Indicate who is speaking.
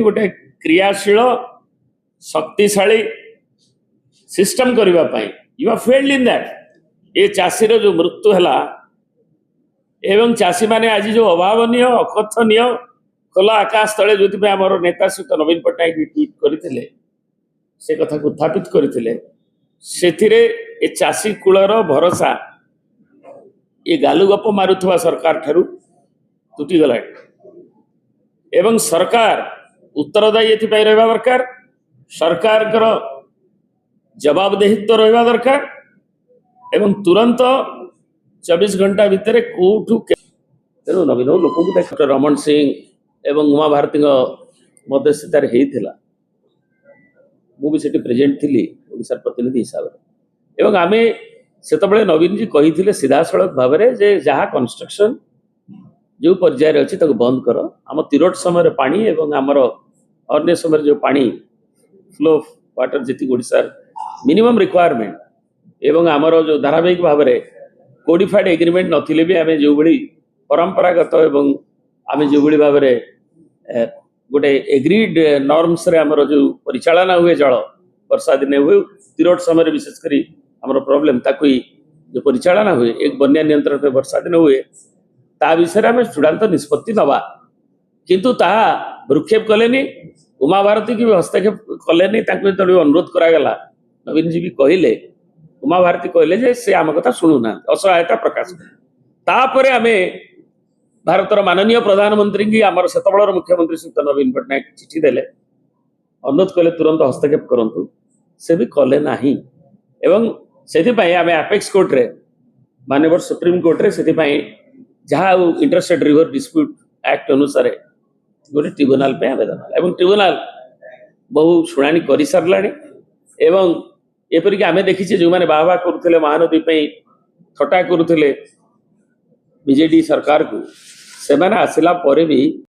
Speaker 1: गोटे क्रियाशील शक्तिशाली सिस्टम करने you are failed in that. ये चाषी जो मृत्यु है एवं चाषी माने आज जो अभावनीय अकथनीय खोला आकाश तले जो आम नेता सहित नवीन पट्टनायक ट्वीट करते से कथा को उत्थापित करते से चाषी कूलर भरोसा ये गालुगप मारुवा सरकार ठारू तुटीगला एवं सरकार उत्तरदायी एथपाई रहा दरकार। सरकार जवाबदेहित्व रहा दरकार एवं तुरंत 24 घंटा भितर कौठू तेणु नवीन लोक डॉक्टर रमण सिंह एवं उमा भारती मध्यस्थतार होता मुझे प्रेजेंट थी ओडिशा प्रतिनिधि हिसाब से एवं आमे से नवीन जी कही सीधा सड़क भाव में जहाँ कंस्ट्रक्शन जो पर्यायर अच्छी बंद कर आम तिरोट समय पानी एवं आमर अन्य समय जो पानी फ्लो वाटर जी ओडिशा मिनिमम रिक्वायरमेंट एवं आमर जो धारावाहिक भाव में कोडिफाइड एग्रीमेंट नथिले भी आम जो भाई परंपरागत एवं आम जो भाई भाव में गोटे एग्रीड नॉर्म्स रे आमर जो परिचालना हुए जल वर्षा दिन हुए तिरोट समय विशेषकर आमर प्रोब्लेम ताकू जो परिचालना हुए एक बन्या नियंत्रण पे वर्षा दिन हुए ता विषय में चूड़ांत निष्पत्ति नवा किंतु ताहा भ्रुक्षेप कलेनी उमा भारती की हस्तक्षेप कलेनी जो अनुरोध करागला नवीन जी भी कहले उमा भारती कहले जे से आम कथा शुणुना असहायता प्रकाश तापर आम भारतर माननीय प्रधानमंत्री की आमर सेतबेलर मुख्यमंत्री श्री नवीन पट्टनायक चिठी देले अनुरोध कले तुरंत हस्तक्षेप करंतु से भी कले नाही एवं से आम एपेक्स कोर्ट रे माननीय सुप्रीम कोर्ट रे से जहाँ इंटरस्टेट रिवर डिस्प्यूट एक्ट अनुसार गोटे ट्रिब्यूनाल पे आवेदन एवं ट्रिब्यूनाल बहु शुणाणी कर सारा एवं एपरिक आम देखीचे जो मैंने बाहा करुले महानदी थटा करुले बीजेडी सरकार को से आसला भी